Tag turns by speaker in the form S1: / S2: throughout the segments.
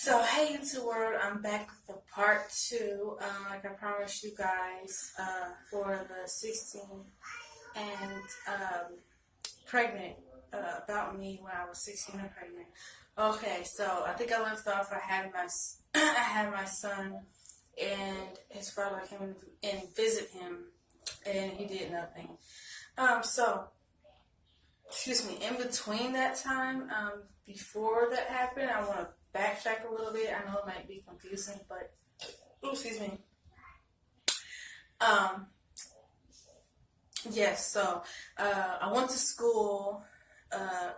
S1: So, hey YouTube world, I'm back with the part two, like I promised you guys, for the 16 and pregnant, about me when I was 16 and pregnant. Okay, so I think I left off. I had my son, and his father came and visit him, and he did nothing. So excuse me. In between that time, before that happened, I want to backtrack a little bit. I know it might be confusing, but excuse me. Um, yes. So I went to school.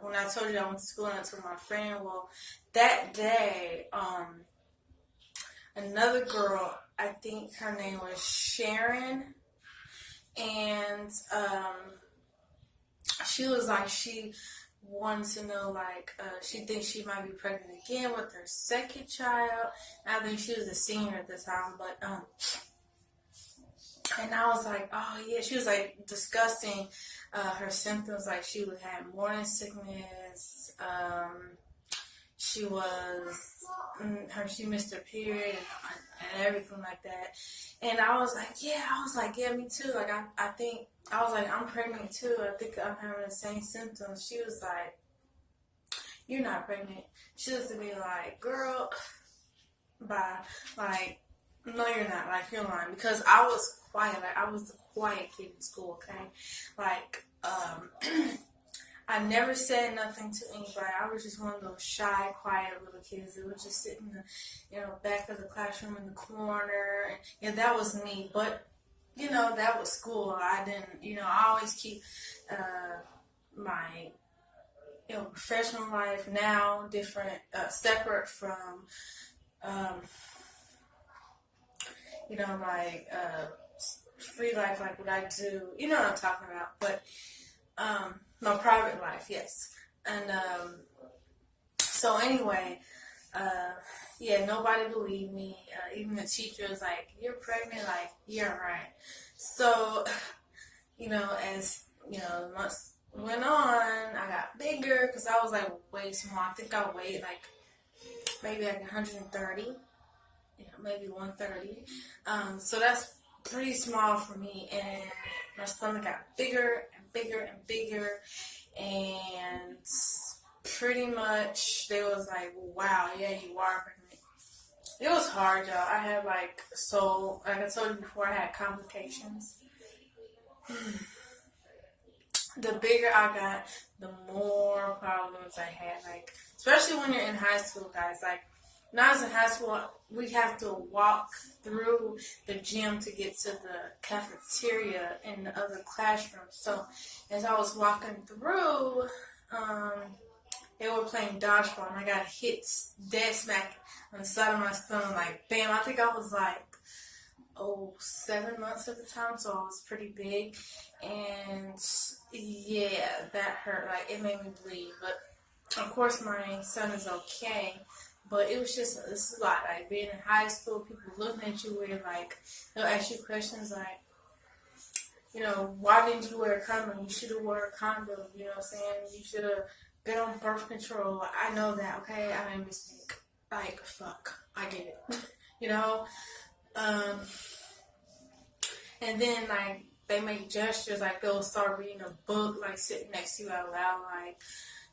S1: When I told you I went to school, and I told my friend, well, that day, another girl, I think her name was Sharon, and she was like, she wanted to know, like, she thinks she might be pregnant again with her second child. I think she was a senior at the time, but and I was like, oh yeah, she was like discussing her symptoms, like she would have morning sickness. She was she missed her period and everything like that. And I was like, yeah, me too. Like I think I was like, I'm pregnant too. I think I'm having the same symptoms. She was like, you're not pregnant. She looked at me like, girl, bye. Like, no, you're not. Like, you're lying. Because I was quiet. Like, I was the quiet kid in school, okay? Like, I never said nothing to anybody. I was just one of those shy, quiet little kids that would just sit in the, back of the classroom in the corner. And, yeah, that was me. But, that was school. I didn't, I always keep my, professional life now different, separate from, um, my free life, like what I do. You know what I'm talking about. But my private life, yes. And so anyway, yeah, nobody believed me. Even the teacher was like, "You're pregnant." Like, yeah, right. So, as the months went on, I got bigger because I was like way small. I think I weighed like maybe like 130, maybe 130. So that's pretty small for me, and my stomach got bigger and bigger and bigger, and pretty much they was like, wow, yeah, you are pregnant. It was hard, y'all. I had like I told you before, I had complications. The bigger I got, the more problems I had. Like, especially when you're in high school, guys. Like, when I was in high school, we have to walk through the gym to get to the cafeteria in the other classroom. So, as I was walking through, um, they were playing dodgeball, and I got hit dead smack on the side of my stomach. Like, bam! I think I was like, 7 months at the time, so I was pretty big, and yeah, that hurt. Like, it made me bleed, but of course my son is okay. But it was just, it's a lot. Like, being in high school, people looking at you weird. Like, they'll ask you questions like, why didn't you wear a condom? You should have wore a condom. You know what I'm saying? You should have been on birth control. I know that, okay? I made a mistake. Like, fuck, I get it. you know. Um, and then, like, they make gestures, like they'll start reading a book, like sitting next to you out loud, like,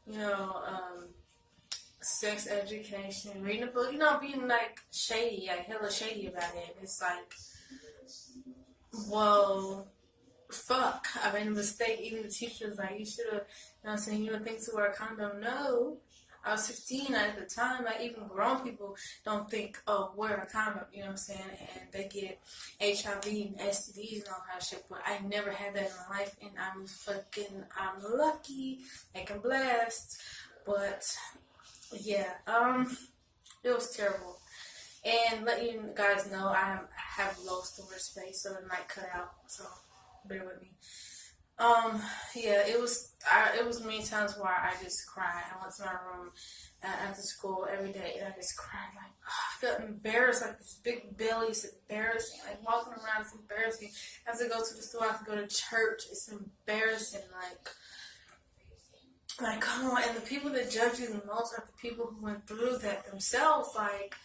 S1: you know, sex education, reading a book, being like shady, like hella shady about it. It's like, well, fuck, I made a mistake. Even the teacher was like, you should have, what I'm saying, you don't think to wear a condom? No. I was 16 at the time. Like, even grown people don't think, oh, wear a condom, you know what I'm saying? And they get HIV and STDs and all kind of shit. But I never had that in my life, and I'm lucky, like I'm blessed. But yeah, it was terrible. And let you guys know, I have low storage space, so it might cut out. So bear with me. Yeah, it was many times where I just cried. I went to my room after school every day, and I just cried. Like, I felt embarrassed. Like, this big belly is embarrassing. Like, walking around is embarrassing. I have to go to the store. I have to go to church. It's embarrassing. Like, Like, come on, and the people that judge you the most are the people who went through that themselves. Like,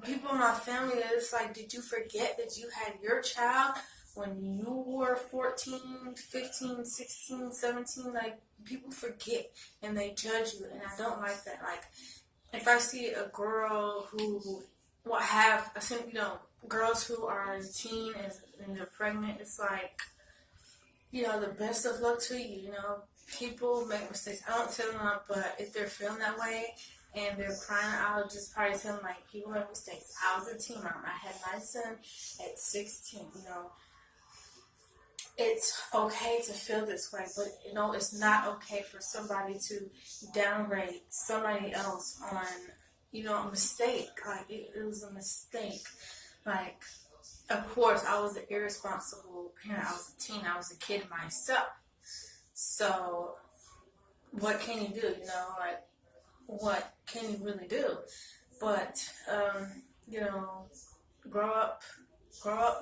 S1: people in my family, it's like, did you forget that you had your child when you were 14, 15, 16, 17? Like, people forget and they judge you, and I don't like that. Like, if I see a girl who girls who are a teen and they're pregnant, it's like, the best of luck to you. People make mistakes. I don't tell them, but if they're feeling that way and they're crying, I'll just probably tell them, like, people make mistakes. I was a teen mom. I had my son at 16. It's okay to feel this way, but it's not okay for somebody to downgrade somebody else on, a mistake. Like, it was a mistake. Like, of course, I was an irresponsible parent. I was a teen. I was a kid myself. So, what can you do? Like, what can you really do? But, grow up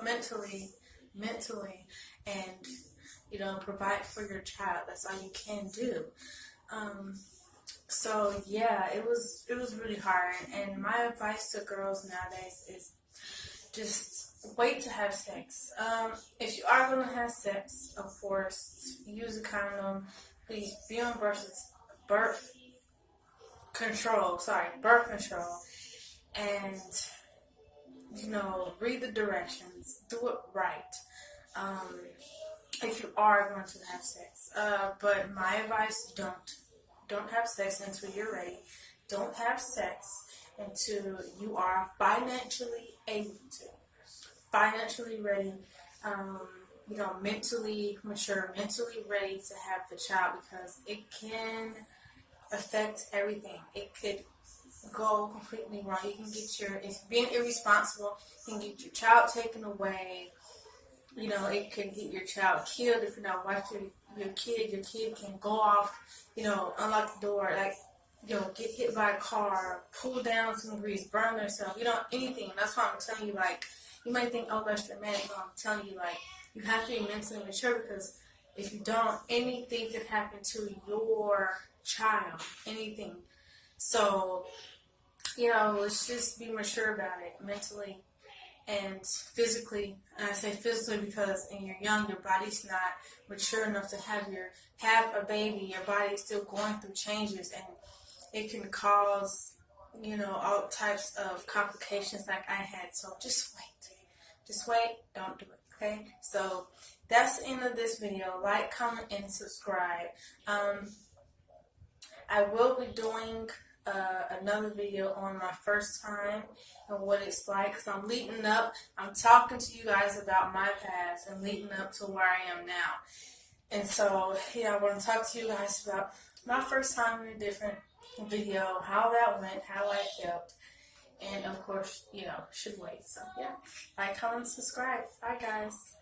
S1: mentally, and, provide for your child. That's all you can do. So yeah, it was really hard. And my advice to girls nowadays is just wait to have sex. If you are going to have sex, of course, use a condom. Please be on birth control, and read the directions. Do it right. If you are going to have sex. But my advice, don't have sex until you're ready. Don't have sex until you are financially able to. Financially ready, mentally mature, mentally ready to have the child, because it can affect everything. It could go completely wrong. You can if being irresponsible, you can get your child taken away. It could get your child killed if you're not watching your kid. Your kid can go off, unlock the door, like, get hit by a car, pull down some grease, burn themselves, anything. That's why I'm telling you, like, you might think, oh, that's dramatic. No, I'm telling you, like, you have to be mentally mature, because if you don't, anything could happen to your child, anything. So, let's just be mature about it, mentally and physically. And I say physically because when you're young, your body's not mature enough to have a baby. Your body's still going through changes, and it can cause, all types of complications like I had. So just wait, don't do it, okay? So that's the end of this video. Like, comment, and subscribe. I will be doing another video on my first time and what it's like, because I'm leading up. I'm talking to you guys about my past and leading up to where I am now. And so, I want to talk to you guys about my first time in a different video, how that went, how I felt, and of course, should wait. So yeah, like, comment, subscribe. Bye, guys.